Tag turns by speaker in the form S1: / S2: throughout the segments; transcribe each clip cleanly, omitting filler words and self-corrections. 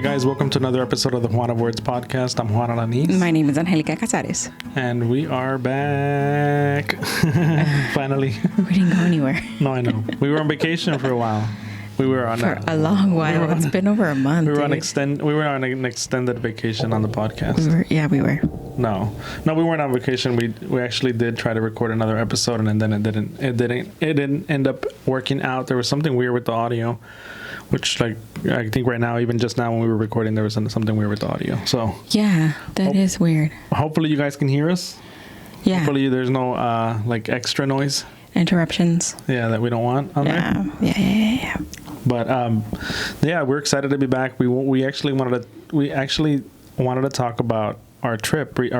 S1: guys, welcome to another episode of the Juan of Words podcast. I'm Juan Alanis.
S2: My name is Angelica Casares.
S1: And we are back. Finally.
S2: We didn't go anywhere.
S1: No, I know. We were on vacation for a while. We were on
S2: for a long while. It's been over a month.
S1: We were on an extended vacation on the podcast.
S2: We were.
S1: No, we weren't on vacation. We actually did try to record another episode, and then it didn't end up working out. There was something weird with the audio, which I think right now, even just now when we were recording, there was something weird with the audio. So
S2: yeah, that is weird.
S1: Hopefully you guys can hear us.
S2: Yeah.
S1: Hopefully there's no extra noise.
S2: Interruptions.
S1: Yeah, that we don't want on there.
S2: Yeah.
S1: But we're excited to be back. We actually wanted to talk about our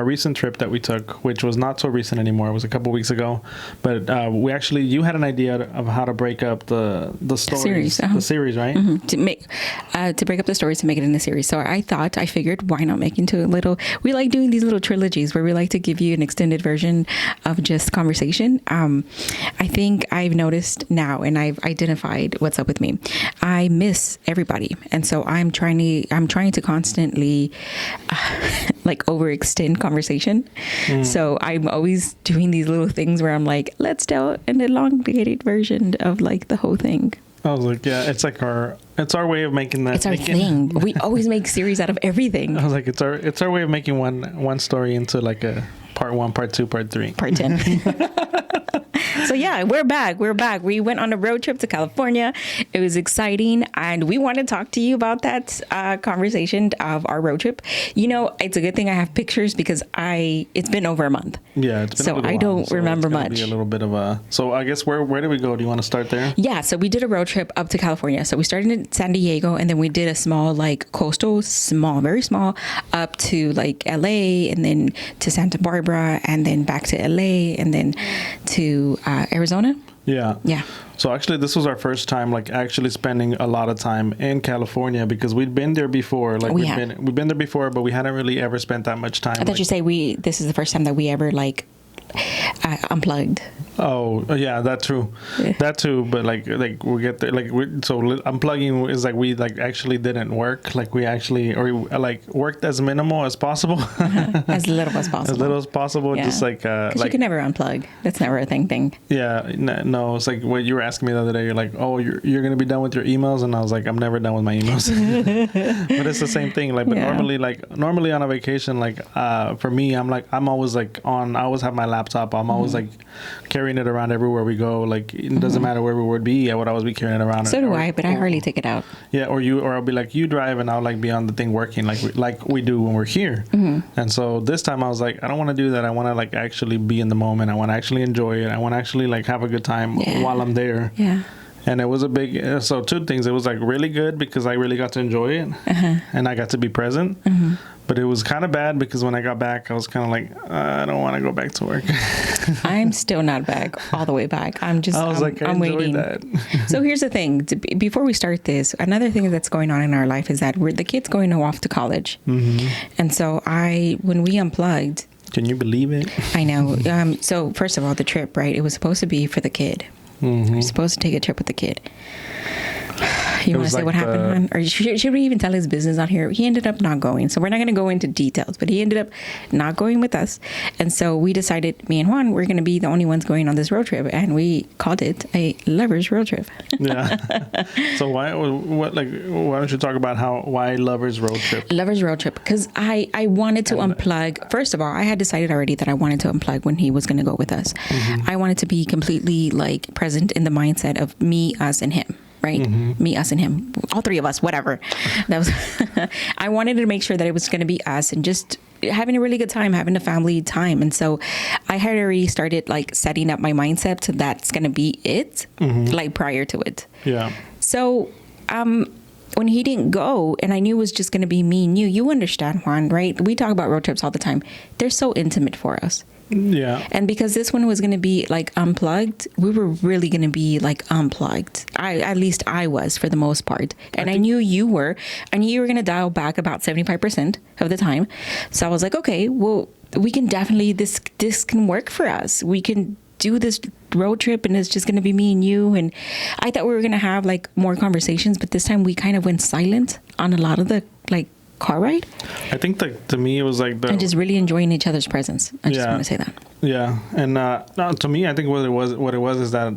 S1: recent trip that we took, which was not so recent anymore. It was a couple weeks ago. But you had an idea of how to break up the stories. The series, right?
S2: Mm-hmm. To break up the stories to make it in a series. So I figured, why not make into a little, we like doing these little trilogies where we like to give you an extended version of just conversation. I think I've noticed now, and I've identified what's up with me. I miss everybody. And so I'm trying to constantly overextend conversation. So I'm always doing these little things where I'm like, let's tell an elongated version of the whole thing.
S1: I was like, yeah, it's our way of making that.
S2: It's our thing. We always make series out of everything.
S1: I was like, it's our way of making one story into like a part 1, part 2, part 3.
S2: Part 10. So yeah, we're back. We went on a road trip to California. It was exciting, and we want to talk to you about that conversation of our road trip. You know, it's a good thing I have pictures because it's been over a month.
S1: Yeah, it's been
S2: so
S1: a little
S2: I don't remember much.
S1: Be a little bit of a. So I guess where did we go? Do you want to start there?
S2: Yeah, so we did a road trip up to California. So we started in San Diego, and then we did a small coastal, very small, up to LA, and then to Santa Barbara, and then back to LA, and then to Arizona.
S1: Yeah. So actually, this was our first time actually spending a lot of time in California because we'd been there before. We've been there before, but we hadn't really ever spent that much time.
S2: I thought you say this is the first time that we ever unplugged.
S1: Oh yeah, that too. Yeah. That too. But we get there so unplugging is we actually didn't work. We actually worked as minimal as possible.
S2: As little as possible.
S1: As little as possible. Yeah. Just
S2: because you can never unplug. That's never a thing.
S1: Yeah. No. It's what you were asking me the other day. You're like, oh, you're gonna be done with your emails, and I was like, I'm never done with my emails. But it's the same thing. But normally on a vacation, for me, I'm always on. I always have my laptop. I'm always carrying it around everywhere we go. It doesn't matter where we would be. I would always be carrying it around.
S2: So do I, but I hardly take it out.
S1: Yeah, or I'll be you drive, and I'll be on the thing working like we do when we're here. Mm-hmm. And so this time I was I don't want to do that. I want to actually be in the moment. I want to actually enjoy it. I want to actually have a good time while I'm there.
S2: Yeah.
S1: And it was two things. It was really good because I really got to enjoy it, and I got to be present. Mm-hmm. But it was kind of bad because when I got back, I was kind of I don't want to go back to work.
S2: I'm still not back all the way back. I'm waiting.
S1: That.
S2: So here's the thing. Before we start this, another thing that's going on in our life is that the kid's going off to college. Mm-hmm. And so when we unplugged.
S1: Can you believe it?
S2: I know. So first of all, the trip, right? It was supposed to be for the kid. Mm-hmm. We're supposed to take a trip with the kid. You want to say what happened, Juan? Or should we even tell his business on here? He ended up not going. So we're not going to go into details, but he ended up not going with us. And so we decided, me and Juan, we're going to be the only ones going on this road trip. And we called it a lover's road trip.
S1: Yeah. So why don't you talk about why lover's road trip?
S2: Lover's road trip. Because I wanted to unplug. First of all, I had decided already that I wanted to unplug when he was going to go with us. Mm-hmm. I wanted to be completely present in the mindset of me, us, and him. Right? Mm-hmm. Me, us, and him. All three of us, whatever. That was. I wanted to make sure that it was going to be us and just having a really good time, having a family time. And so I had already started setting up my mindset to that's going to be it, prior to it.
S1: Yeah.
S2: So when he didn't go and I knew it was just going to be me and you understand, Juan, right? We talk about road trips all the time. They're so intimate for us.
S1: Yeah.
S2: And because this one was going to be unplugged, we were really going to be unplugged. At least I was for the most part. And I knew you were. I knew you were going to dial back about 75% of the time. So I was like, okay, well, we can definitely, this can work for us. We can do this road trip and it's just going to be me and you. And I thought we were going to have like more conversations, but this time we kind of went silent on a lot of the like car ride.
S1: I think that to me it was like
S2: and just really enjoying each other's presence. I just want to say that.
S1: Yeah. And no, to me, I think what it was is that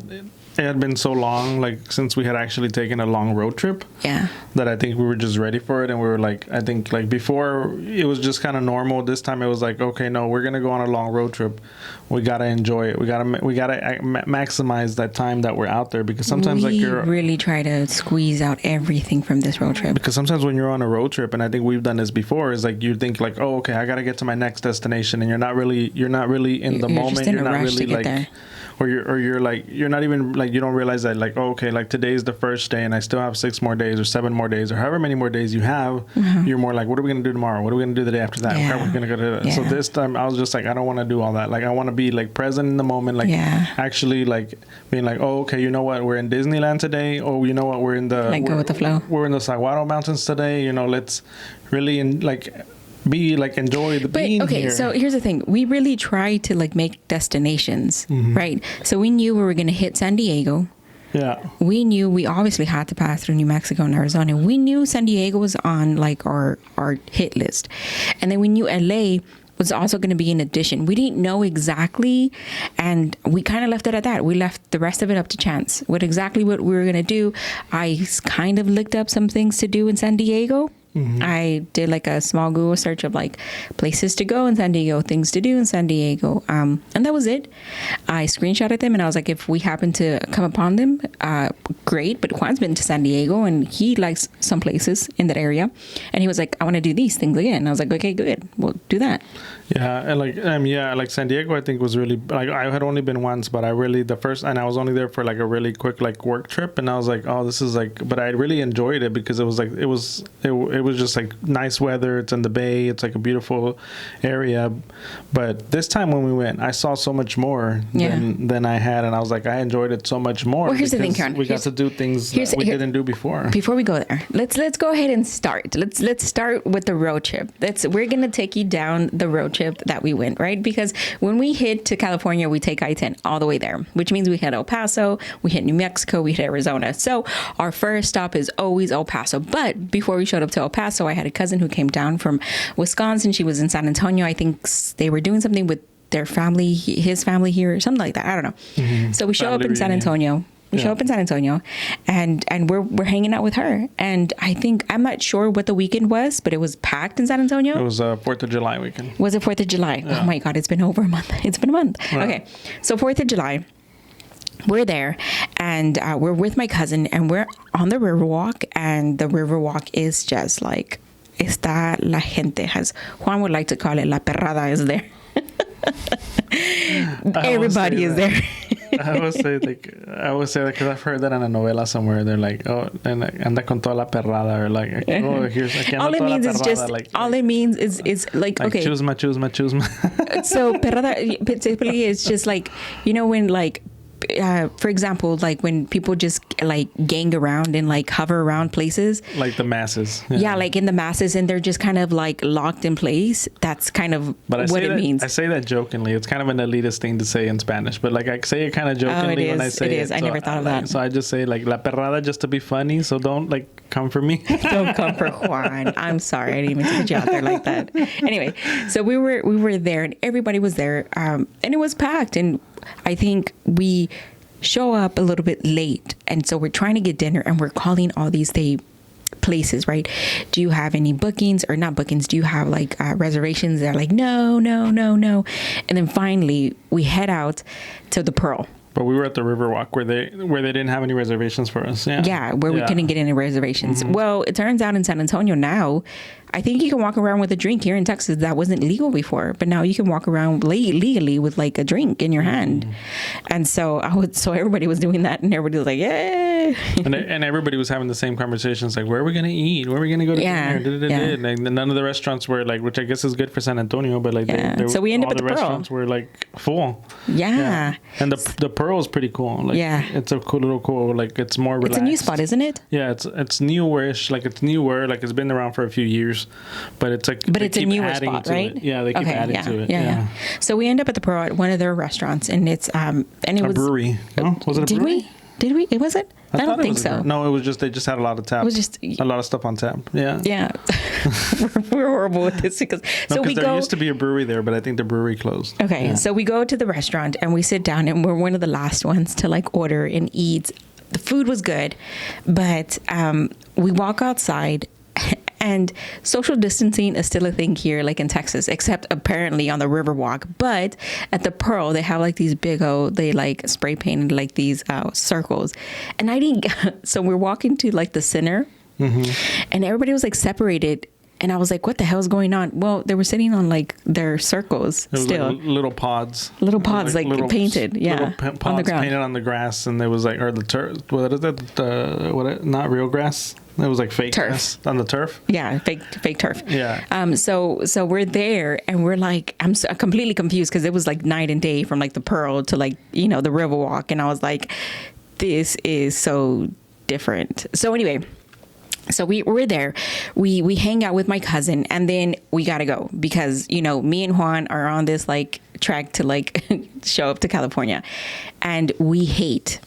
S1: it had been so long, like since we had actually taken a long road trip, that I think we were just ready for it. And we were like, I think like before it was just kind of normal. This time it was like, okay, no, we're gonna go on a long road trip. We gotta enjoy it. We gotta maximize that time that we're out there, because sometimes
S2: we
S1: like you're
S2: really try to squeeze out everything from this road trip.
S1: Because sometimes when you're on a road trip, and I think we've done this before, is like you think like, oh, okay, I gotta get to my next destination, and you're not really in the moment. You're not really like. There. Or you're like, you're not even like, you don't realize that like, oh, okay, like today's the first day and I still have 6 more days or 7 more days or however many more days you have. You're more like, what are we going to do tomorrow? What are we going to do the day after that? How are we going to go to that? So this time I was just like, I don't want to do all that. Like, I want to be like present in the moment, like actually like being like, oh, okay, you know what? We're in Disneyland today. Oh, you know what? We're in the,
S2: like go with the flow.
S1: We're in the Saguaro Mountains today. You know, let's really be like enjoy the being here.
S2: So here's the thing, we really try to like make destinations, right? So we knew we were going to hit San Diego. We knew we obviously had to pass through New Mexico and Arizona. We knew San Diego was on like our hit list, and then we knew LA was also going to be an addition. We didn't know exactly, and we kind of left it at that. We left the rest of it up to chance. What we were going to do, I kind of looked up some things to do in San Diego. I did like a small Google search of like places to go in San Diego, things to do in San Diego. And that was it. I screenshotted them and I was like, if we happen to come upon them, great. But Juan's been to San Diego and he likes some places in that area. And he was like, I want to do these things again. And I was like, okay, good. We'll do that.
S1: Yeah. And like San Diego, I think was really like, I had only been once, but I was only there for like a really quick like work trip. And I was like, oh, this is like, but I really enjoyed it because it was like, it was just like nice weather. It's in the bay. It's like a beautiful area. But this time when we went, I saw so much more than I had. And I was like, I enjoyed it so much more.
S2: Well, here's the thing, Karen.
S1: We got to do things that we didn't do before.
S2: Before we go there, let's go ahead and start. Let's start with the road trip. We're going to take you down the road trip that we went, right? Because when we hit to California, we take I-10 all the way there, which means we hit El Paso, we hit New Mexico, we hit Arizona. So our first stop is always El Paso. But before we showed up to El Paso, I had a cousin who came down from Wisconsin. She was in San Antonio. I think they were doing something with their family, his family here, or something like that. I don't know. So we show up in San Antonio. And we're hanging out with her. And I'm not sure what the weekend was, but it was packed in San Antonio.
S1: It was 4th of July weekend.
S2: Was it 4th of July? Yeah. Oh my God, it's been over a month. It's been a month. Yeah. Okay, so 4th of July. We're there and we're with my cousin and we're on the Riverwalk, and the Riverwalk is just like, está la gente, as Juan would like to call it, la perrada is there. Everybody is there.
S1: I would say that because I've heard that in a novela somewhere. They're like, oh, and anda con toda la perrada, or like, oh, here's aquí anda toda la perrada. Like,
S2: all it means is like okay,
S1: chusma.
S2: So perrada basically is just like, you know, when like, for example, like when people just like gang around and like hover around places,
S1: like the masses.
S2: Yeah, like in the masses, and they're just kind of like locked in place. That's kind of what it means.
S1: I say that jokingly. It's kind of an elitist thing to say in Spanish, but like I say it kind of jokingly when I say it.
S2: It is. I never thought of that.
S1: So I just say like la perrada just to be funny. So don't like come for me.
S2: Don't come for Juan. I'm sorry. I didn't even put you out there like that. Anyway, so we were there and everybody was there, and it was packed. And I think we show up a little bit late, and so we're trying to get dinner and we're calling all these places, right? Do you have any bookings, or not bookings? Do you have like reservations? They're like, no. And then finally we head out to the Pearl.
S1: But we were at the Riverwalk where they didn't have any reservations for us. Yeah,
S2: where we couldn't get any reservations. Mm-hmm. Well, it turns out in San Antonio now, I think you can walk around with a drink. Here in Texas, that wasn't legal before, but now you can walk around legally with like a drink in your hand. And so everybody was doing that, and everybody was like, yeah. Yay!
S1: And everybody was having the same conversations, like, where are we gonna eat? Where are we gonna go to dinner? And none of the restaurants were like, which I guess is good for San Antonio, but like,
S2: so we ended up at the
S1: restaurants were like full.
S2: Yeah.
S1: And the Pearl is pretty cool. Like, it's a cool, like, it's more relaxed.
S2: It's a new spot, isn't it?
S1: Yeah, it's newish, like it's newer, like it's been around for a few years, but it's like,
S2: but it's a newer spot, right?
S1: Yeah, they keep adding to it.
S2: Yeah. So we end up at the Pearl at one of their restaurants, and it's and it was
S1: a brewery. No, was it a brewery?
S2: Did we? It wasn't. I don't think so.
S1: No, it was just they just had a lot of tap. It was just a lot of stuff on tap. Yeah.
S2: Yeah. we're horrible with this because
S1: there used to be a brewery there, but I think the brewery closed.
S2: Okay, so we go to the restaurant and we sit down, and we're one of the last ones to like order and eat. The food was good, but we walk outside. And social distancing is still a thing here, like in Texas, except apparently on the Riverwalk. But at the Pearl, they have like these they like spray painted like these circles. And I didn't, so we're walking to like the center, and everybody was like separated. And I was like, what the hell's going on? Well, they were sitting on like their circles still.
S1: Like little pods.
S2: Little pods, like little, painted,
S1: little pods
S2: on the ground.
S1: Painted on the grass. And there was like, or the turf, what is that? Not real grass. It was like fake
S2: turf.
S1: Grass on the turf.
S2: Yeah, fake turf.
S1: Yeah.
S2: So we're there, and we're like, I'm completely confused because it was like night and day from like the Pearl to like, the Riverwalk. And I was like, this is so different. So anyway, so we're there. We hang out with my cousin, and then we got to go because, me and Juan are on this like track to like show up to California, and we hate,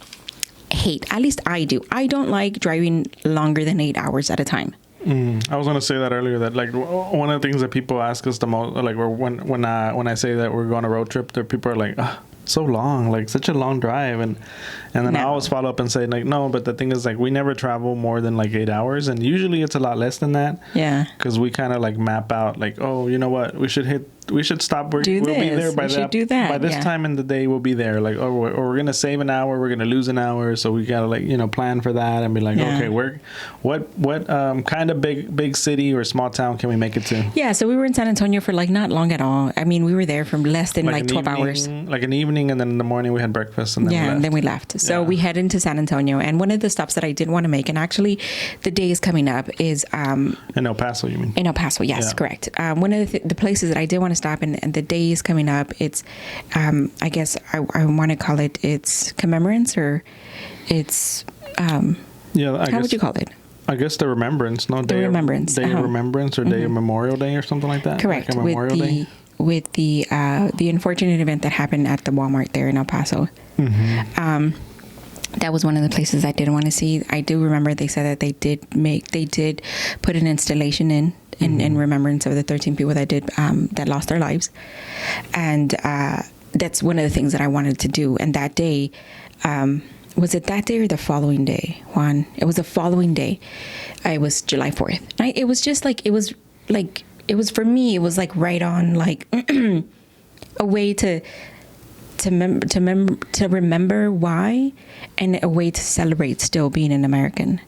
S2: at least I do. I don't like driving longer than 8 hours at a time.
S1: I was going to say that earlier, that like one of the things that people ask us the most, like when I say that we're going on a road trip, there people are like, so long, like such a long drive, and then I always follow up and say like, no, but the thing is like we never travel more than like 8 hours, and usually it's a lot less than that.
S2: Yeah,
S1: because we kind of like map out like, oh, you know what, we should stop. We'll be there by this time in the day. We'll be there. Like, or we're gonna save an hour. We're gonna lose an hour. So we gotta like plan for that and be like, okay, what kind of big city or small town can we make it to?
S2: Yeah. So we were in San Antonio for like not long at all. I mean, we were there for less than like 12 hours.
S1: Like an evening, and then in the morning we had breakfast, and then we left.
S2: So we head into San Antonio, and one of the stops that I did want to make, and actually, the day is coming up, is
S1: in El Paso. You mean?
S2: In El Paso, yes, correct. One of the places that I did want to stop, and the day is coming up. It's, I guess I want to call it, it's commemorance, or it's, how would you call it?
S1: I guess the remembrance, no?
S2: The remembrance.
S1: Day of Remembrance, or Day of Memorial Day, or something like that?
S2: Correct.
S1: Like Memorial Day?
S2: With the unfortunate event that happened at the Walmart there in El Paso. That was one of the places I did want to see. I do remember they said that they did put an installation in remembrance of the 13 people that lost their lives. And that's one of the things that I wanted to do. And that day, was it that day or the following day, Juan? It was the following day. It was July 4th. It was just like, it was for me, it was like right on, like a way to remember why, and a way to celebrate still being an American.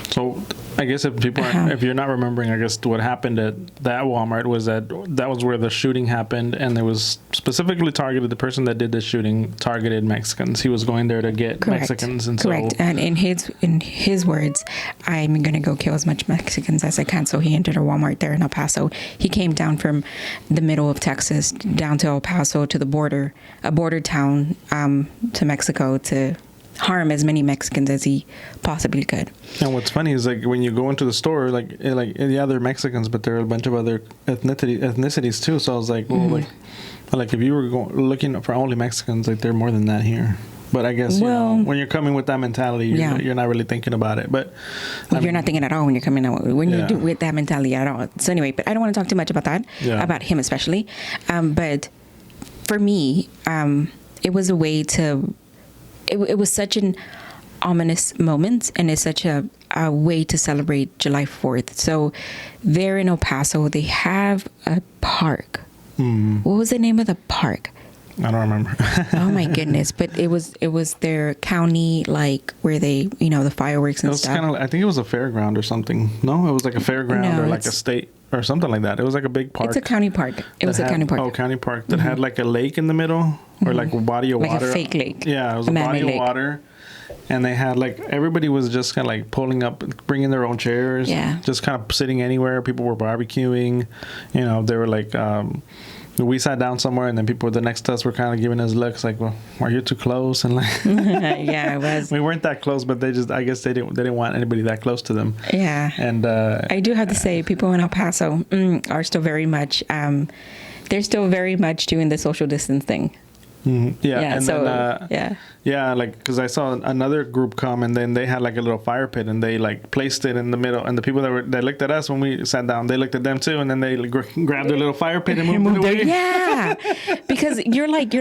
S1: So I guess if you're not remembering, I guess what happened at that Walmart was that was where the shooting happened, and it was specifically targeted. The person that did the shooting targeted Mexicans. He was going there to get Mexicans, and
S2: And in his words, I'm gonna go kill as much Mexicans as I can. So he entered a Walmart there in El Paso. He came down from the middle of Texas down to El Paso to the border, a border town to Mexico, to harm as many Mexicans as he possibly could.
S1: And what's funny is like when you go into the store, they're Mexicans, but there are a bunch of other ethnicities too. So I was like, well, like if you were looking for only Mexicans, like there are more than that here. But I guess when you're coming with that mentality, you're not really thinking about it. But
S2: you're not thinking at all when you're coming out you do with that mentality at all. So anyway, but I don't want to talk too much about that, about him especially. But for me, it was a way to. It was such an ominous moment, and it's such a way to celebrate July 4th. So there in El Paso, they have a park. What was the name of the park?
S1: I don't remember.
S2: Oh my goodness! But it was their county, like where they, the fireworks and
S1: It was
S2: stuff.
S1: kind of, I think it was a fairground or something. No, it was like a fairground or like a state or something like that. It was like a big park.
S2: It's a county park. It was a county park.
S1: Oh, county park that had like a lake in the middle or like a body of water.
S2: Like a fake lake.
S1: Yeah, it was a body of water. And they had like, everybody was just kind of like pulling up, bringing their own chairs.
S2: Yeah.
S1: Just kind of sitting anywhere. People were barbecuing. They were like, we sat down somewhere, and then people the next to us were kind of giving us looks like, well, are you too close? And like,
S2: yeah, it was.
S1: We weren't that close, but I guess they didn't want anybody that close to them.
S2: Yeah.
S1: And
S2: I do have to say, people in El Paso are still very much, they're still very much doing the social distance thing.
S1: Mm-hmm. Yeah.
S2: Yeah.
S1: And
S2: So
S1: then, yeah, like, because I saw another group come, and then they had like a little fire pit, and they like placed it in the middle, and the people that looked at us when we sat down, they looked at them too, and then they grabbed their little fire pit and moved it away.
S2: Yeah, because you're like,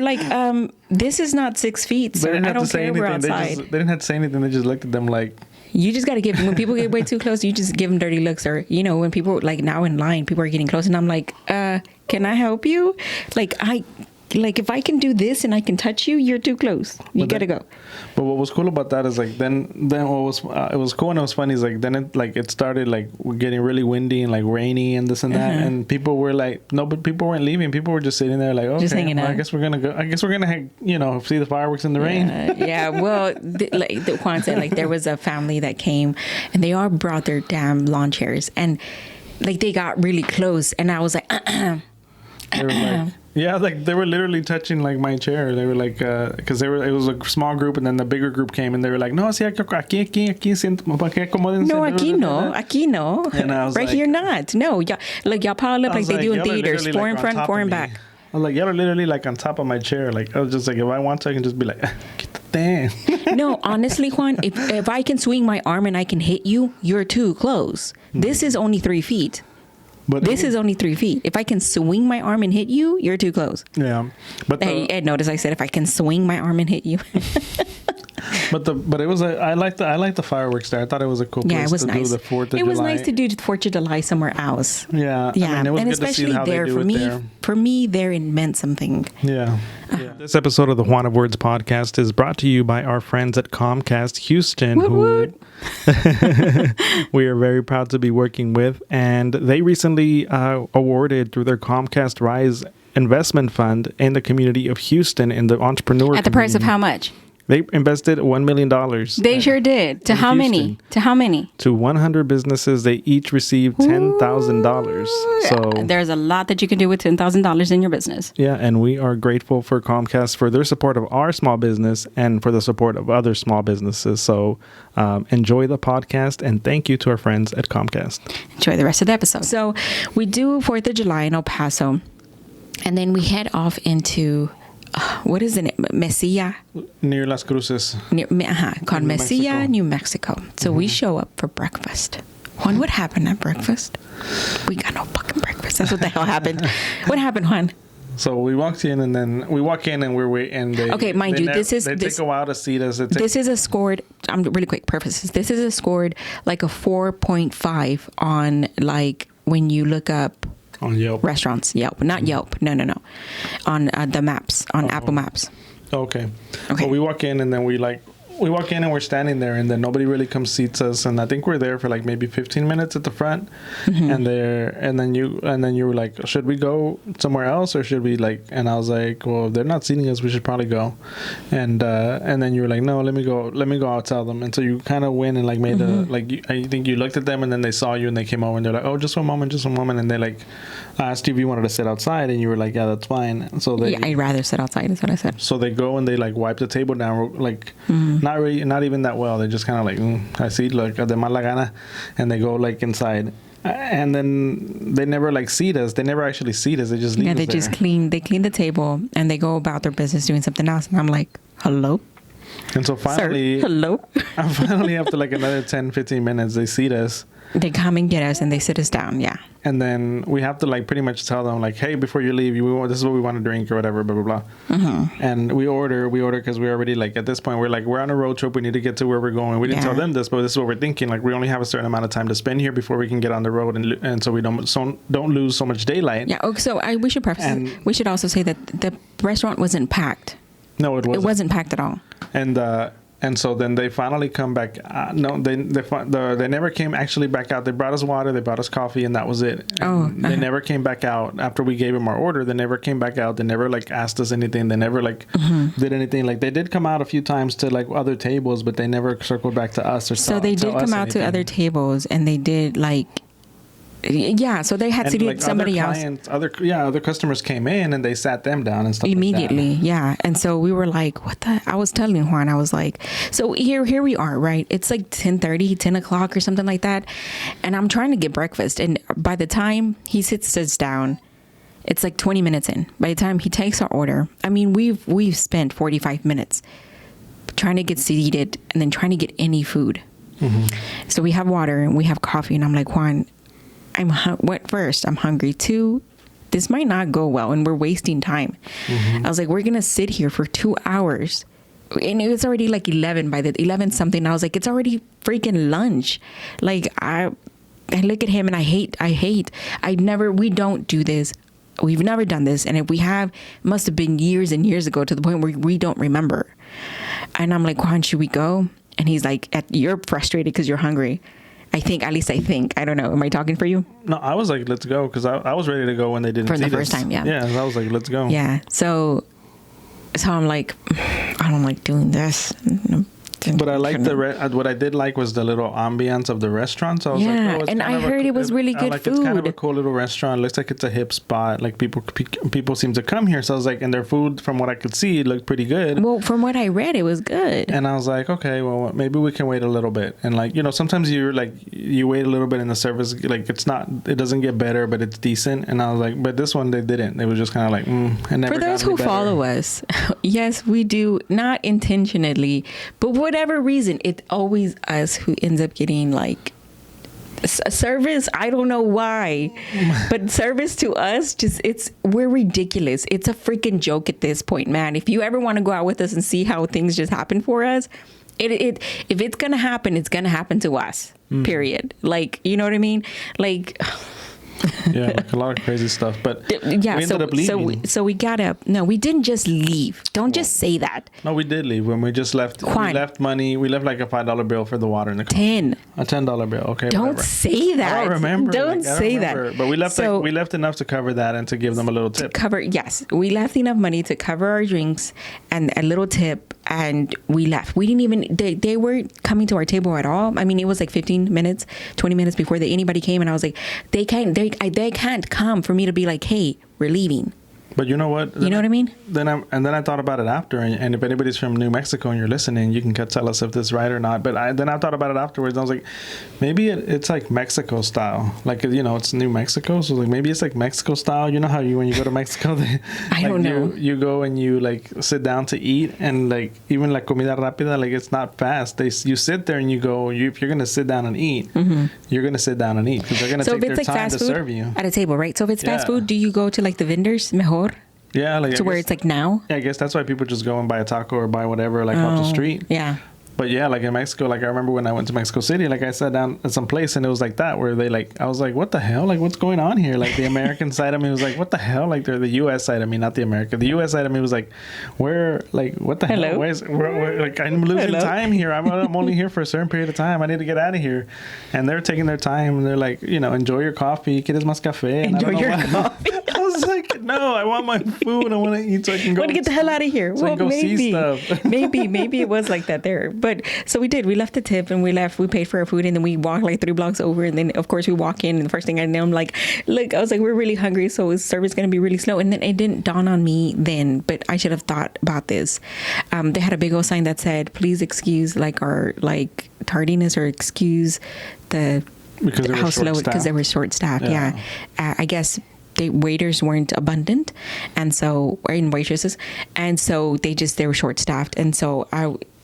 S2: this is not 6 feet, so I don't care. We're outside.
S1: They didn't have to say anything. They just looked at them like.
S2: You just got to give, when people get way too close, you just give them dirty looks. Or, when people, like now in line, people are getting close, and I'm like, can I help you? Like, if I can do this and I can touch you, you're too close. You got to go.
S1: But what was cool about that is like then what was it was cool and it was funny is like then it started like getting really windy and like rainy and this and that, and people were like, but people weren't leaving. People were just sitting there like, okay,
S2: just hanging out.
S1: I guess we're gonna go. I guess we're gonna see the fireworks in the rain.
S2: Yeah. Well, Juan said, like, there was a family that came, and they all brought their damn lawn chairs, and like they got really close, and I was like,
S1: They were like, yeah, like they were literally touching like my chair. They were like, because it was a small group, and then the bigger group came, and they were like, no, sí, aquí, acomódense.
S2: No, aquí no.
S1: And I was
S2: right
S1: like,
S2: here, not. No, y'all pile up like they do in
S1: y'all are
S2: theaters, four in front, four in back.
S1: I was like, y'all are literally like on top of my chair. Like, I was just like, if I want to, I can just be like, damn.
S2: No, honestly, Juan, if I can swing my arm and I can hit you, you're too close. This is only 3 feet.
S1: But
S2: this is only 3 feet. If I can swing my arm and hit you, you're too close.
S1: Yeah, but
S2: hey, Ed, notice I said if I can swing my arm and hit you.
S1: but it was I like the fireworks there. I thought it was a cool place
S2: it was
S1: to
S2: nice.
S1: do the 4th of July.
S2: It was nice to do the 4th of July somewhere else.
S1: Yeah,
S2: yeah,
S1: I mean, it was
S2: and
S1: good
S2: especially
S1: to see how
S2: there
S1: they do
S2: for
S1: it
S2: me.
S1: there.
S2: For me, there it meant something.
S1: Yeah. This episode of the Juan of Words podcast is brought to you by our friends at Comcast Houston, who we are very proud to be working with, and they recently awarded through their Comcast Rise investment fund in the community of Houston in the entrepreneur
S2: at the price of how much?
S1: They invested $1 million.
S2: They sure did. To how many? To how many?
S1: To 100 businesses. They each received $10,000. So
S2: there's a lot that you can do with $10,000 in your business.
S1: Yeah, and we are grateful for Comcast for their support of our small business and for the support of other small businesses. So enjoy the podcast, and thank you to our friends at Comcast.
S2: Enjoy the rest of the episode. So we do 4th of July in El Paso, and then we head off into... what is it? Mesilla?
S1: Near Las Cruces.
S2: Called Mesilla, New Mexico. So we show up for breakfast. Juan, what happened at breakfast? We got no fucking breakfast. That's what the hell happened. What happened, Juan?
S1: So we walked in, and then we walk in, and we're waiting.
S2: Okay, mind you, this
S1: take a while to seat us.
S2: This is a scored. Really quick purposes. This is a scored like a 4.5 on like when you look up.
S1: On Yelp.
S2: Restaurants. Yelp. Not Yelp. No. On the maps. On Apple Maps.
S1: Okay. Well, we walk in, and then we walk in, and we're standing there, and then nobody really comes seats us, and I think we're there for like maybe 15 minutes at the front, and then you were like, should we go somewhere else, or should we like? And I was like, well, they're not seating us, we should probably go, and then you were like, no, let me go, I'll tell them, and so you kind of went and like made I think you looked at them, and then they saw you, and they came over, and they're like, oh, just one moment, and they like asked you if you wanted to sit outside, and you were like, yeah, that's fine. So
S2: I'd rather sit outside. Is what I said.
S1: So they go and they like wipe the table down, like. Not even that well. They just kind of like, I see, like, de mala gana, and they go like inside, and then they never like seat us. They never actually seat us. They just leave us
S2: they
S1: there.
S2: just clean the table, and they go about their business doing something else. And I'm like, hello.
S1: And so finally,
S2: Sir, hello.
S1: Finally after like another 10, 15 minutes, they seat us.
S2: They come and get us and they sit us down. Yeah.
S1: And then we have to like pretty much tell them like, hey, before you leave, this is what we want to drink or whatever, blah, blah, blah. Mm-hmm. And we order because we're already like, at this point, we're on a road trip. We need to get to where we're going. We didn't tell them this, but this is what we're thinking. Like we only have a certain amount of time to spend here before we can get on the road. And so we don't lose so much daylight.
S2: Yeah. Okay, so we should preface we should also say that the restaurant wasn't packed.
S1: No, it wasn't.
S2: It wasn't packed at all.
S1: And so then they finally come back. No, they never came actually back out. They brought us water, they brought us coffee, and that was it. They never came back out after we gave them our order. They never came back out. They never like asked us anything. They never like did anything. Like they did come out a few times to like other tables, but they never circled back to us or
S2: so they did come out to other tables, and they did like. Yeah, so they had to do somebody else.
S1: Other customers came in and they sat them down and stuff
S2: immediately.
S1: Like that.
S2: Yeah, and so we were like, "What the?" I was telling Juan, I was like, "So here we are, right? It's like 10:30, 10 o'clock or something like that, and I'm trying to get breakfast. And by the time he sits down, it's like 20 minutes in. By the time he takes our order, I mean, we've spent 45 minutes trying to get seated and then trying to get any food. Mm-hmm. So we have water and we have coffee, and I'm like, Juan. First, I'm hungry. Two, this might not go well and we're wasting time. Mm-hmm. I was like, we're going to sit here for 2 hours. And it was already like 11 something. I was like, it's already freaking lunch. Like I look at him and I hate, we don't do this. We've never done this. And if we have, it must have been years and years ago to the point where we don't remember. And I'm like, Juan, should we go? And he's like, you're frustrated because you're hungry. I think. I don't know. Am I talking for you?
S1: No, I was like, let's go. Because I was ready to go when they didn't
S2: for the
S1: seat
S2: first
S1: us.
S2: time, yeah.
S1: Yeah, I was like, let's go.
S2: Yeah. So I'm like, I don't like doing this.
S1: But I like what I did like was the little ambiance of the restaurant. So I was like, oh,
S2: and I heard it was really good food.
S1: It's kind of a cool little restaurant. It looks like it's a hip spot. Like people seem to come here. So I was like, and their food, from what I could see, looked pretty good.
S2: Well, from what I read, it was good.
S1: And I was like, okay, well, maybe we can wait a little bit. And like, sometimes you wait a little bit in the service. Like it doesn't get better, but it's decent. And I was like, but this one they didn't. It was just kind of like, it never.
S2: For those who follow us, yes, we do, not intentionally, but whatever reason, it's always us who ends up getting like a service. I don't know why, but service to us, we're ridiculous. It's a freaking joke at this point, man. If you ever want to go out with us and see how things just happen for us, if it's gonna happen, it's gonna happen to us. Period. Like, you know what I mean? Like.
S1: Yeah, like a lot of crazy stuff. But
S2: yeah,
S1: we ended up leaving.
S2: So we got up. No, we didn't just leave. Don't just say that.
S1: No, we did leave. When we just left,
S2: Juan,
S1: we left money. We left like a $5 bill for the water and the coffee. A $10 bill. Okay,
S2: don't
S1: whatever.
S2: Say that.
S1: I don't remember.
S2: Don't say that.
S1: But we left. We left enough to cover that and to give them a little tip.
S2: Yes, we left enough money to cover our drinks and a little tip. And we left. We didn't even, they weren't coming to our table at all. I mean, it was like 15 minutes, 20 minutes before anybody came. And I was like, they can't come for me to be like, hey, we're leaving.
S1: But you know what?
S2: You know what I mean?
S1: Then I thought about it after, and if anybody's from New Mexico and you're listening, you can tell us if this is right or not. But then I thought about it afterwards. And I was like, maybe it's like Mexico style, like it's New Mexico, so like maybe it's like Mexico style. You know how when you go to Mexico,
S2: I don't know.
S1: You go and you like sit down to eat, and like even like comida rápida, like it's not fast. You sit there and you go. If you're gonna sit down and eat, you're gonna sit down and eat because they're gonna take their time to serve you
S2: at a table, right? So if it's fast food, do you go to like the vendors mejor?
S1: Yeah, like
S2: where it's like now.
S1: Yeah, I guess that's why people just go and buy a taco or buy whatever like off the street.
S2: Yeah.
S1: But yeah, like in Mexico, like I remember when I went to Mexico City, like I sat down at some place and it was like that where I was like, what the hell? Like what's going on here? Like the American side of me was like, what the hell? Like they're the U.S. side of me, not the American. The U.S. side of me was like, what the hell? Like I'm losing time here. I'm only here for a certain period of time. I need to get out of here. And they're taking their time and they're like, enjoy your coffee. ¿Quieres más café?
S2: Enjoy your coffee.
S1: I was like, no, I want my food. I want to eat so I can go.
S2: I want to get the hell out of here.
S1: So I can go see stuff.
S2: maybe it was like that there. But so we did. We left the tip and we paid for our food and then we walked like 3 blocks over. And then, of course, we walk in and the first thing I know, I'm like, look, I was like, we're really hungry. So is service going to be really slow? And then it didn't dawn on me then, but I should have thought about this. They had a big old sign that said, please excuse like our like tardiness or excuse how slow because they were short staffed. Yeah. I guess waiters weren't abundant and waitresses, and so they were short staffed, and so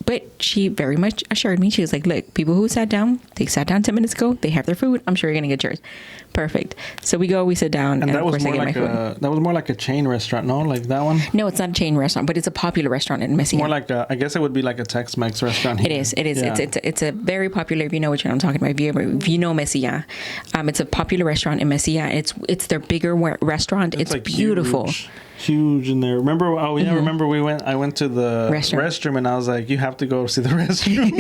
S2: But she very much assured me, she was like, look, people who sat down, they sat down 10 minutes ago, they have their food, I'm sure you're going to get yours. Perfect. So we go, we sit down, and
S1: that
S2: of
S1: was
S2: course I
S1: more
S2: get
S1: like
S2: my food.
S1: that was more like a chain restaurant, no? Like that one?
S2: No, it's not a chain restaurant, but it's a popular restaurant in Mesilla.
S1: More like I guess it would be like a Tex-Mex restaurant here.
S2: It is.
S1: Yeah.
S2: It's a very popular, if you know what I'm talking about, if you know Mesilla. It's a popular restaurant in Mesilla. It's their bigger restaurant. It's
S1: like
S2: beautiful.
S1: Huge in there. Remember? Oh yeah, remember I went to the restroom and I was like, you have to go see the restroom.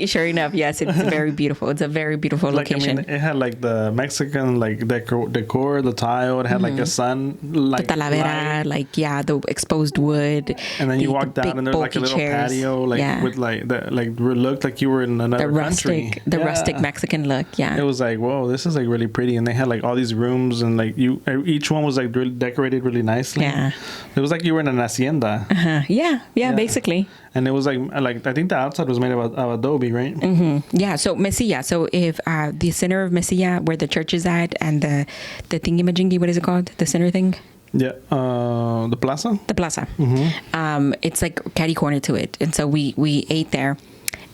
S2: Sure enough, yes, it's very beautiful. It's a very beautiful location.
S1: I mean, it had like the Mexican like decor, the tile. It had like a sun, like
S2: the talavera, the exposed wood.
S1: And then you walk down and there's like a little patio, with looked like you were in another country.
S2: The rustic Mexican look. Yeah,
S1: it was like, whoa, this is like really pretty. And they had like all these rooms and like each one was like really decorated really nicely.
S2: Yeah,
S1: it was like you were in an hacienda.
S2: Yeah, basically.
S1: And it was like I think the outside was made of adobe, right?
S2: Mm-hmm. Yeah. So Mesilla. So if the center of Mesilla, where the church is at, and the thingy-majingy, what is it called? The center thing.
S1: Yeah, the plaza.
S2: The plaza.
S1: Mm-hmm.
S2: It's like catty corner to it, and so we ate there.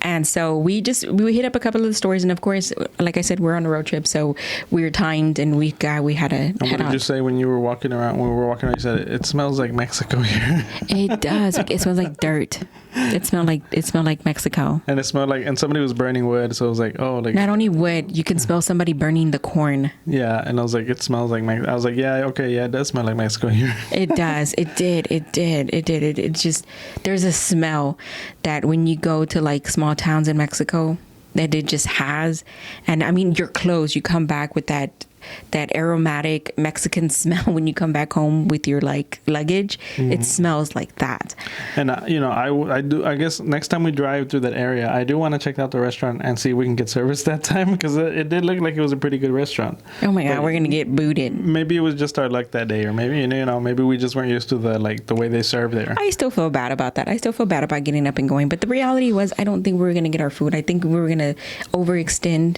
S2: And so we hit up a couple of the stores, and of course, like I said, we're on a road trip, so we were timed, and we had to head out.
S1: What did you say when you were walking around? When we were walking around, you said it smells like Mexico here.
S2: It does. It smells like dirt. It smelled like Mexico.
S1: And it smelled like, and somebody was burning wood, so it was like, oh, like
S2: not only wood, you can smell somebody burning the corn.
S1: Yeah, and I was like, it smells like Mexico. I was like, yeah, okay, yeah, it does smell like Mexico here.
S2: It does. It did. It just, there's a smell that when you go to like small towns in Mexico that it just has. And I mean, your clothes, you come back with that aromatic Mexican smell when you come back home with your like luggage. Mm-hmm. It smells like that.
S1: And I guess next time we drive through that area, I do want to check out the restaurant and see if we can get service that time, because it did look like it was a pretty good restaurant.
S2: Oh my God, we're gonna get booted.
S1: Maybe it was just our luck that day, or maybe maybe we just weren't used to the way they serve there.
S2: I still feel bad about that. I still feel bad about getting up and going, but the reality was I don't think we were gonna get our food. I think we were gonna overextend.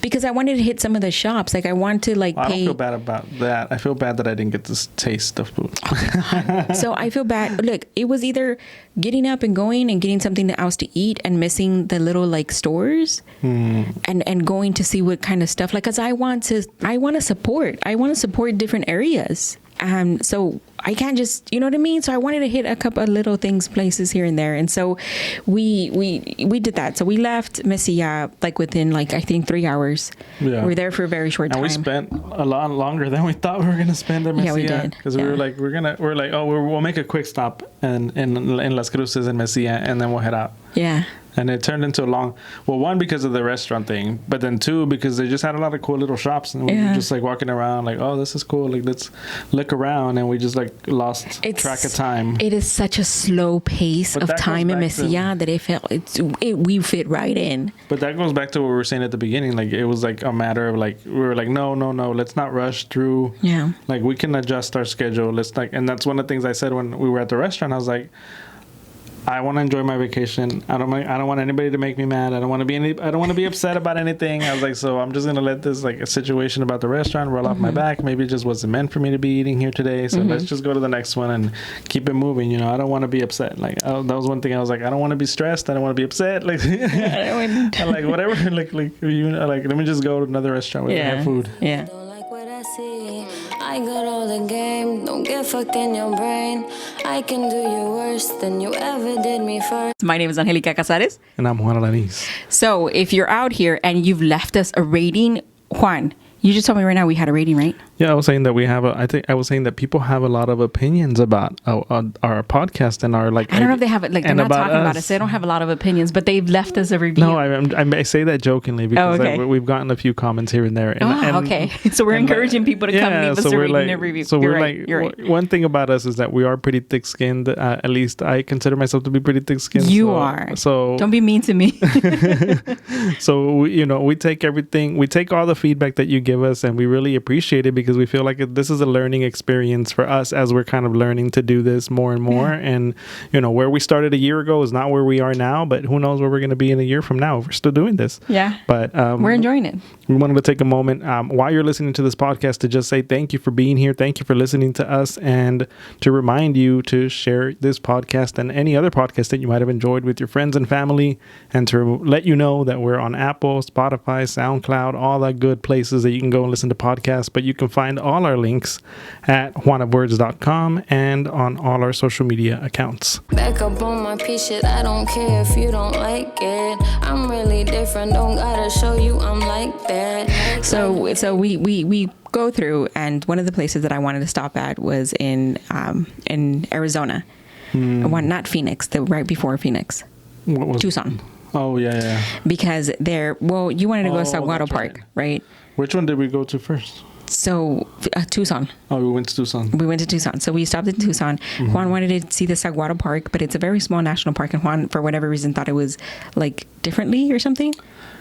S2: Because I wanted to hit some of the shops. Like, I want to, like, pay.
S1: I don't feel bad about that. I feel bad that I didn't get to taste the food.
S2: So I feel bad. Look, it was either getting up and going and getting something else to eat and missing the little, like, stores and going to see what kind of stuff. Like, because I want to support. I want to support different areas. So I can't just, you know what I mean? So I wanted to hit a couple of little places here and there. And so we did that. So we left Mesilla like within I think 3 hours. Yeah. We were there for a very short time.
S1: And we spent a lot longer than we thought we were going to spend in Mesilla.
S2: Yeah, we did.
S1: Because we were like, we'll make a quick stop in Las Cruces and Mesilla, and then we'll head out.
S2: Yeah.
S1: And it turned into one, because of the restaurant thing, but then two, because they just had a lot of cool little shops, and we were just like walking around like, oh, this is cool. Like, let's look around, and we just like lost track of time.
S2: It is such a slow pace of time in Mesilla that we fit right in.
S1: But that goes back to what we were saying at the beginning. Like, it was like a matter of like, we were like, no, let's not rush through.
S2: Yeah.
S1: Like, we can adjust our schedule. And that's one of the things I said when we were at the restaurant. I was like, I want to enjoy my vacation. I don't want anybody to make me mad. I don't want to be upset about anything. I was like, so I'm just gonna let this like a situation about the restaurant roll off my back. Maybe it just wasn't meant for me to be eating here today. So let's just go to the next one and keep it moving. I don't want to be upset. Like, that was one thing I was like, I don't want to be stressed. I don't want to be upset. Like, like whatever. Like let me just go to another restaurant where they have food.
S2: Yeah.
S3: I got all the game, don't get fucked in your brain. I can do you worse than you ever did me first.
S2: My name is Angelica Casares.
S1: And I'm Juan Alanis.
S2: So if you're out here and you've left us a rating, Juan, you just told me right now we had a rating, right?
S1: Yeah, I was saying that I was saying that people have a lot of opinions about our podcast and our like.
S2: I don't know if they have it. Like, they're not talking about us. They don't have a lot of opinions, but they've left us a review.
S1: No, I say that jokingly because we've gotten a few comments here and there.
S2: Okay. So we're encouraging people to come leave us a rating and a review.
S1: So you're right. One thing about us is that we are pretty thick-skinned. At least I consider myself to be pretty thick-skinned.
S2: You are.
S1: So
S2: don't be mean to me.
S1: So we take everything. We take all the feedback that you give us, and we really appreciate it because we feel like this is a learning experience for us as we're kind of learning to do this more and more. And where we started a year ago is not where we are now, but who knows where we're going to be in a year from now if we're still doing this.
S2: Yeah,
S1: but
S2: we're enjoying it.
S1: We wanted to take a moment while you're listening to this podcast to just say thank you for being here, thank you for listening to us, and to remind you to share this podcast and any other podcast that you might have enjoyed with your friends and family, and to let you know that we're on Apple, Spotify, SoundCloud, all that good places that you can go and listen to podcasts. But you can find all our links at juanofwords.com and on all our social media accounts.
S3: Back up on my piece shit, I don't care if you don't like it. I'm really different, don't gotta show you I'm like that.
S2: So we go through, and one of the places that I wanted to stop at was in Arizona. Not Phoenix, right before Phoenix.
S1: What was
S2: Tucson.
S1: Oh, yeah.
S2: Because you wanted to go to Saguaro Park, right?
S1: Which one did we go to first?
S2: So, Tucson.
S1: Oh, we went to Tucson. So we stopped in Tucson. Juan wanted to see the Saguaro Park, but it's a very small national park, and Juan, for whatever reason, thought it was like differently or something.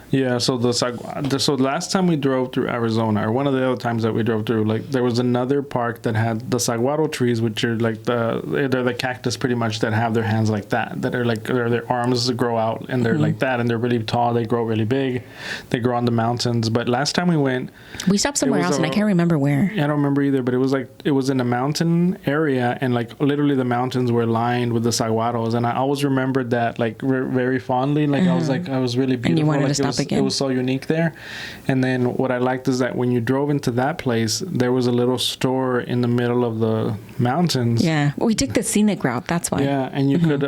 S1: Yeah, so the last time we drove through Arizona, or one of the other times that we drove through, like there was another park that had the saguaro trees, which are like they're the cactus pretty much that have their hands like that are like their arms grow out and they're like that, and they're really tall, they grow really big, they grow on the mountains. But last time we went,
S2: we stopped somewhere else, and I can't remember where.
S1: I don't remember either, but it was in a mountain area, and like literally the mountains were lined with the saguaros, and I always remembered that like very fondly. Like I was really beautiful.
S2: And you wanted
S1: like,
S2: to stop again.
S1: It was so unique there. And then what I liked is that when you drove into that place, there was a little store in the middle of the mountains.
S2: Yeah, we took the scenic route. That's why.
S1: Yeah, and you could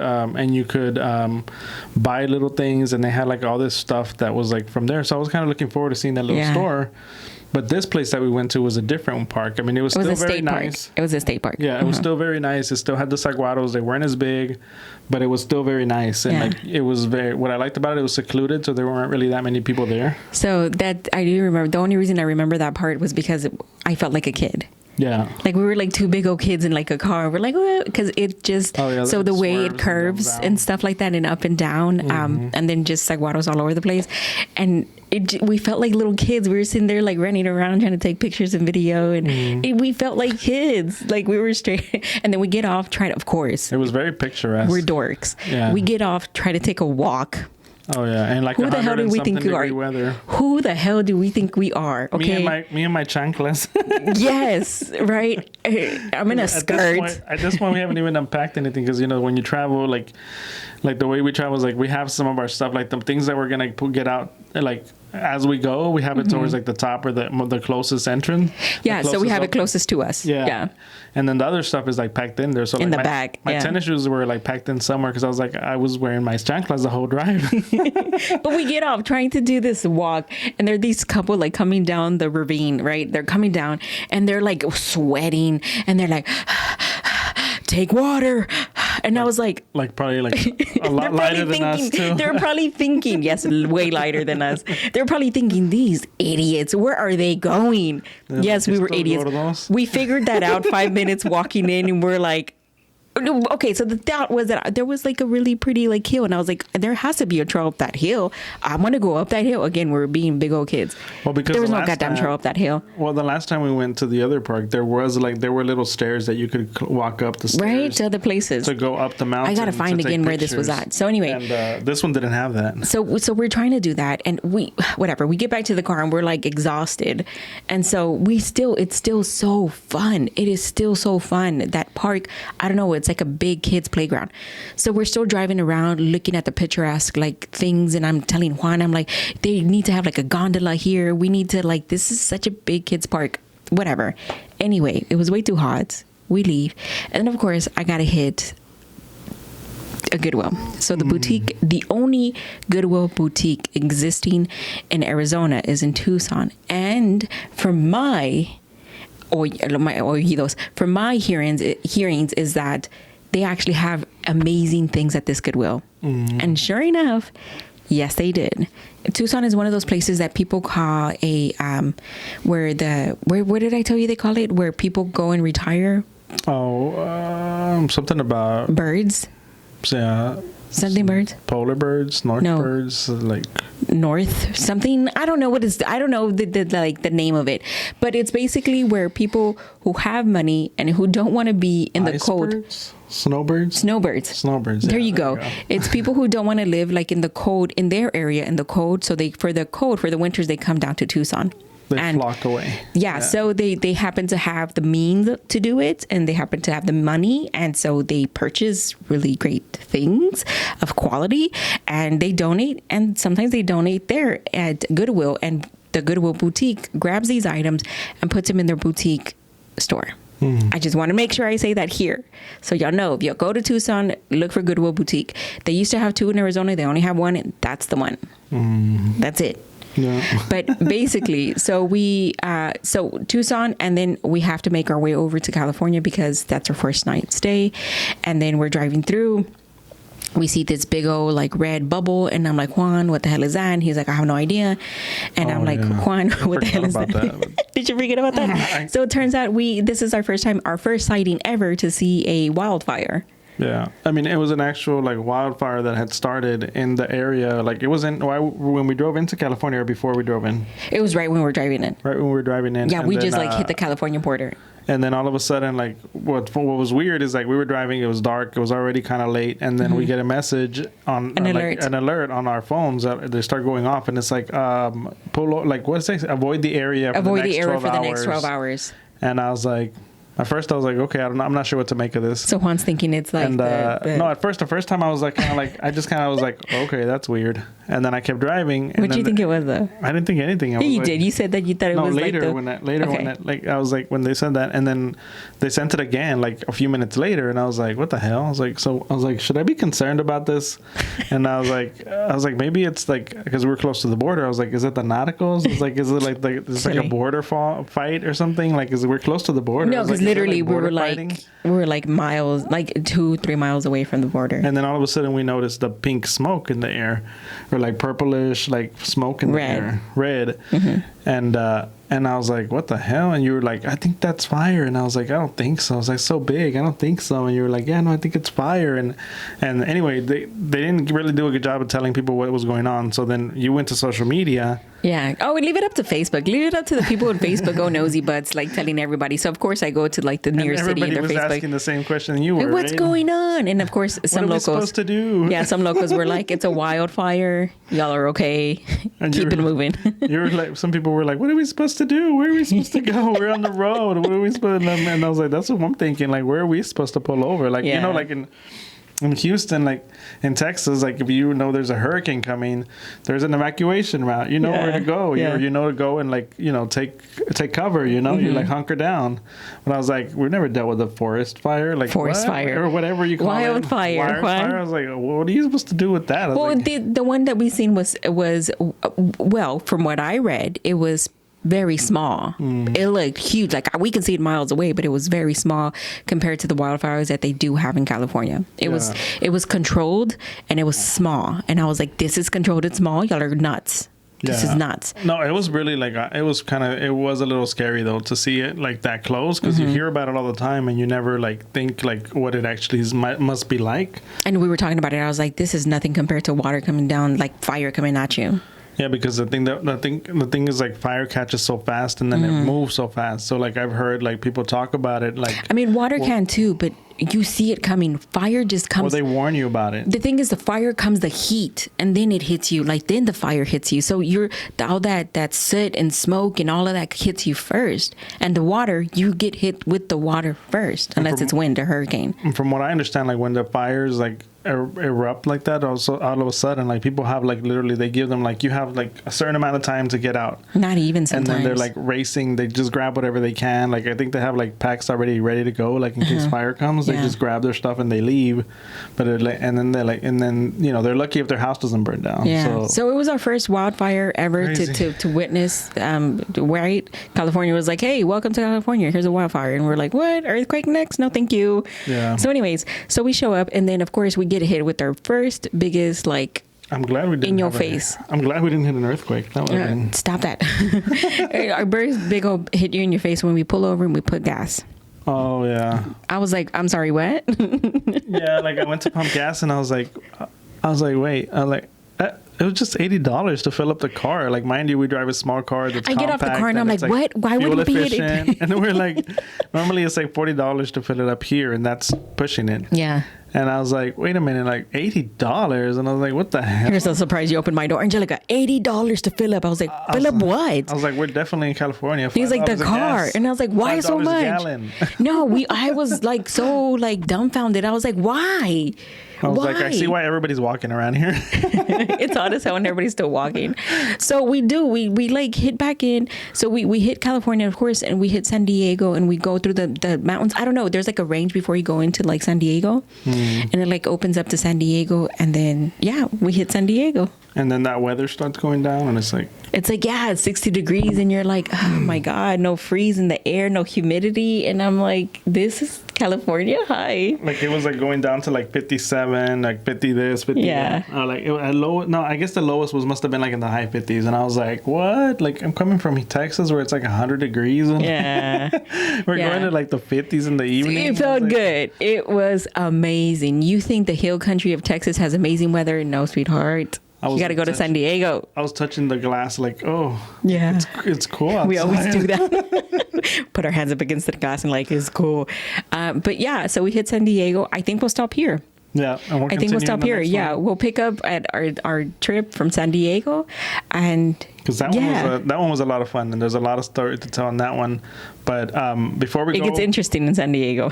S1: buy little things, and they had like all this stuff that was like from there. So I was kind of looking forward to seeing that little store. But this place that we went to was a different park. I mean, it was still very nice.
S2: It was a state park.
S1: Yeah, it was still very nice. It still had the saguaros. They weren't as big, but it was still very nice. And like it was what I liked about it was secluded, so there weren't really that many people there.
S2: So that I do remember. The only reason I remember that part was because I felt like a kid.
S1: Yeah.
S2: Like we were like two big old kids in like a car. We're like, because it just, so the way it curves and stuff like that and up and down, and then just saguaros all over the place. And we felt like little kids. We were sitting there like running around trying to take pictures and video, and we felt like kids. Like we were straight. And then we get off, of course.
S1: It was very picturesque.
S2: We're dorks. Yeah. We get off, try to take a walk.
S1: Oh yeah, and like
S2: who the hell do we think we are?
S1: Weather.
S2: Who the hell do we think we are? Okay,
S1: me and my chanclas.
S2: Yes, right. I'm in a skirt.
S1: At this point, we haven't even unpacked anything because when you travel, like the way we travel is like we have some of our stuff, like the things that we're gonna get out, like as we go, we have it towards like the top or the closest entrance.
S2: Yeah, so we have it closest to us. Yeah.
S1: And then the other stuff is like packed in there. So
S2: in
S1: like
S2: the bag.
S1: My tennis shoes were like packed in somewhere because I was wearing my chanclas the whole drive.
S2: But we get off trying to do this walk, and there are these couple like coming down the ravine, right? They're coming down and they're like sweating and they're like, take water. And I was like
S1: probably like a lot lighter than us too.
S2: They're probably thinking, yes, way lighter than us. They're probably thinking, these idiots, where are they going? Yeah, yes, we were idiots. We figured that out 5 minutes walking in, and we're like, okay, so the thought was that there was like a really pretty like hill, and I was like, there has to be a trail up that hill. I'm gonna go up that hill. Again, we're being big old kids. Well, because there was no goddamn trail up that hill.
S1: Well, the last time we went to the other park, there were little stairs that you could walk up the stairs,
S2: right, to other places
S1: to go up the mountain.
S2: I gotta find again where this was at. So anyway,
S1: and this one didn't have that.
S2: So we're trying to do that, and we get back to the car and we're like exhausted, and so it's still so fun. It is still so fun. That park, I don't know, it's like a big kids playground. So we're still driving around looking at the picturesque like things, and I'm telling Juan, I'm like, they need to have like a gondola here. We need to like, this is such a big kids park, whatever. Anyway, it was way too hot. We leave, and then of course I gotta hit a Goodwill. So the boutique, the only Goodwill boutique existing in Arizona is in Tucson, and from my hearings is that they actually have amazing things at this Goodwill. And sure enough, yes, they did. Tucson is one of those places that people call where did I tell you they call it? Where people go and retire.
S1: Oh, something about
S2: birds.
S1: Yeah.
S2: Something birds?
S1: Polar birds, north birds, like
S2: north something. I don't know what is. I don't know the name of it, but it's basically where people who have money and who don't want to be in the cold.
S1: Birds? Snowbirds.
S2: There you go. It's people who don't want to live like in the cold in their area in the cold. So for the winters they come down to Tucson.
S1: They flock away.
S2: Yeah, so they happen to have the means to do it, and they happen to have the money, and so they purchase really great things of quality, and they donate, and sometimes they donate there at Goodwill, and the Goodwill boutique grabs these items and puts them in their boutique store. I just want to make sure I say that here. So y'all know, if you go to Tucson, look for Goodwill Boutique. They used to have 2 in Arizona. They only have 1. And that's the one. That's it.
S1: Yeah.
S2: But basically, so Tucson, and then we have to make our way over to California because that's our first night stay. And then we're driving through. We see this big old like red bubble, and I'm like, Juan, what the hell is that? And he's like, I have no idea. And I'm like, Juan, what the hell is that? Did you forget about that? So it turns out this is our first sighting ever to see a wildfire.
S1: Yeah, I mean, it was an actual like wildfire that had started in the area. Like it wasn't when we drove into California or before we drove in.
S2: It was right when we were driving in.
S1: Right when we were driving in.
S2: Yeah, we just like hit the California border.
S1: And then all of a sudden, like what was weird is like we were driving, it was dark, it was already kind of late, and then we get a message on an alert on our phones that they start going off, and it's like what does it say? Avoid the area for the next 12 hours. And I was like. At first, I was like, okay, I'm not sure what to make of this.
S2: So Juan's thinking it's like
S1: no. At first, the first time I was like, I just was like, okay, that's weird. And then I kept driving.
S2: What did you think it was though?
S1: I didn't think anything.
S2: You did. You said that you thought it was
S1: later
S2: like
S1: I was like when they said that, and then they sent it again like a few minutes later, and I was like, what the hell? I was like, should I be concerned about this? And I was like, maybe it's like because we're close to the border. I was like, is it the Nauticals? Is it like a border fight or something? Like, we're close to the border?
S2: No, because literally we were like miles, like 2-3 miles away from the border.
S1: And then all of a sudden we noticed the pink smoke in the air, or like purplish like smoke in the air, red. And I was like, what the hell? And you were like, I think that's fire. And I was like, I don't think so. I was like, so big, I don't think so. And you were like, yeah, no, I think it's fire. And anyway, they didn't really do a good job of telling people what was going on. So then you went to social media.
S2: Yeah. Oh, leave it up to Facebook. Leave it up to the people on Facebook. Go nosy butts, like telling everybody. So of course I go to like the nearest city in their Facebook.
S1: Everybody was asking the same question you were.
S2: What's going on? And of course some locals.
S1: What are we supposed to do?
S2: Yeah, some locals were like, it's a wildfire. Y'all are okay. And keep it moving.
S1: You were like, some people were like, what are we supposed to do? Where are we supposed to go? We're on the road. What are we supposed to? And I was like, that's what I'm thinking. Like, where are we supposed to pull over? Like, you know, like in Houston, like in Texas, like if you know there's a hurricane coming, there's an evacuation route. You know where to go. You know to go and like, you know, take cover. You know, you like hunker down. But I was like, we've never dealt with a forest fire, like
S2: fire
S1: or whatever you call it.
S2: Wildfire.
S1: I was like, well, what are you supposed to do with that?
S2: Well, like, the one that we seen was well, from what I read, it was very small. It looked huge, like we can see it miles away, but it was very small compared to the wildfires that they do have in California. It was controlled and it was small, and I was like, this is controlled and small. Y'all are nuts. This is nuts.
S1: No, it was really like it was a little scary though to see it like that close, because you hear about it all the time and you never like think like what it actually must be like. And
S2: we were talking about it. I was like, this is nothing compared to water coming down, like fire coming at you.
S1: Yeah, because the thing is like fire catches so fast and then it moves so fast. So like I've heard like people talk about it like. I mean,
S2: water can too, but you see it coming. Fire just comes.
S1: Well, they warn you about it.
S2: The thing is, the fire comes, the heat, and then it hits you. Like then the fire hits you. So all that soot and smoke and all of that hits you first, and the water, you get hit with the water first, unless it's wind or hurricane.
S1: From what I understand, like when the fires like erupt like that, also all of a sudden, like people have like literally they give them like you have like a certain amount of time to get out.
S2: Not even sometimes.
S1: And then they're like racing. They just grab whatever they can. Like I think they have like packs already ready to go, like in case fire comes. They just grab their stuff and they leave, but then you know they're lucky if their house doesn't burn down.
S2: Yeah. So it was our first wildfire ever to witness. Right? California was like, hey, welcome to California. Here's a wildfire, and we're like, what? Earthquake next? No, thank you. Yeah. So anyways, so we show up, and then of course we get hit with our first biggest like.
S1: I'm glad we didn't.
S2: In your face.
S1: I'm glad we didn't hit an earthquake. That would have been.
S2: Stop that. Our first big old hit you in your face when we pull over and we put gas.
S1: Oh, yeah.
S2: I was like, I'm sorry, what?
S1: Yeah, like I went to pump gas and I was like, I was like, wait. I was like, it was just $80 to fill up the car. Like, mind you, we drive a small car that's compact.
S2: I get off the car and I'm like, what? Why would it be
S1: efficient? And then we're like, normally it's like $40 to fill it up here, and that's pushing it.
S2: Yeah.
S1: And I was like, wait a minute, like $80? And I was like, what the hell?
S2: You're so surprised you opened my door. Angelica, $80 to fill up. I was like, fill up what?
S1: I was like, we're definitely in California.
S2: He's like, the car. And I was like, why so much? No, I was like so like dumbfounded. I was like, why?
S1: I was like, I see why everybody's walking around here.
S2: It's hot as hell and everybody's still walking. So we like hit back in. So we hit California, of course, and we hit San Diego, and we go through the mountains. I don't know. There's like a range before you go into like San Diego. And it like opens up to San Diego. And then, yeah, we hit San Diego.
S1: And then that weather starts going down, and it's like,
S2: yeah, it's 60 degrees, and you're like, oh my God, no freeze in the air, no humidity. And I'm like, this is California. Hi.
S1: Like, it was like going down to like 57, like 50 this, 50
S2: yeah.
S1: that. Like, I guess the lowest must have been like in the high 50s. And I was like, what? Like, I'm coming from Texas where it's like 100 degrees. And
S2: yeah.
S1: we're going to like the 50s in the evening.
S2: It felt good. It was amazing. You think the hill country of Texas has amazing weather? No, sweetheart. You got to go to San Diego.
S1: I was touching the glass like, oh,
S2: yeah,
S1: it's cool outside.
S2: We always do that. Put our hands up against the glass and like, it's cool. But yeah, so we hit San Diego. I think we'll stop here.
S1: Yeah, and
S2: I think we'll stop here. Yeah, we'll pick up at our trip from San Diego, and
S1: because that one was a lot of fun, and there's a lot of story to tell on that one. But before we go,
S2: it gets interesting in San Diego.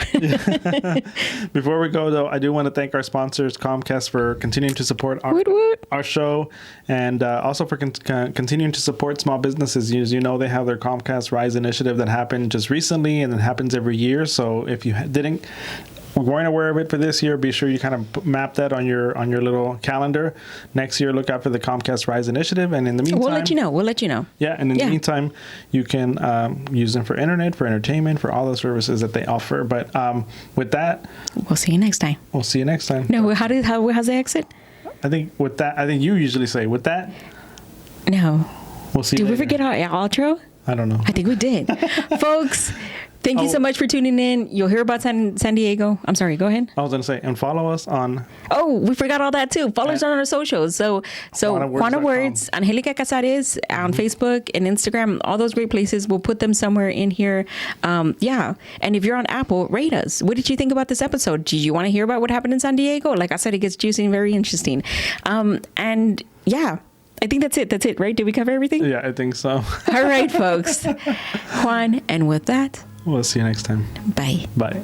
S1: Before we go, though, I do want to thank our sponsors, Comcast, for continuing to support our show, and also for continuing to support small businesses. As you know, they have their Comcast Rise initiative that happened just recently, and it happens every year. So if you weren't aware of it for this year, be sure you kind of map that on your little calendar. Next year, look out for the Comcast Rise initiative, and in the meantime,
S2: we'll let you know.
S1: Yeah, and in the meantime, you can use them for internet, for entertainment, for all the services that they offer. But with that,
S2: we'll see you next time.
S1: We'll see you next time.
S2: No, how's the exit?
S1: I think with that, you usually say with that.
S2: No.
S1: We'll see.
S2: Did we forget our outro?
S1: I don't know.
S2: I think we did, folks. Thank you so much for tuning in. You'll hear about San Diego. I'm sorry, go ahead.
S1: I was going to say, and follow us on...
S2: Oh, we forgot all that too. Follow us on our socials. So Juana Words, Angelica Casares on Facebook and Instagram, all those great places. We'll put them somewhere in here. Yeah. And if you're on Apple, rate us. What did you think about this episode? Did you want to hear about what happened in San Diego? Like I said, it gets juicy and very interesting. And yeah. I think that's it, right? Did we cover everything?
S1: Yeah, I think so.
S2: All right, folks. Juan, and with that...
S1: We'll see you next time.
S2: Bye.
S1: Bye.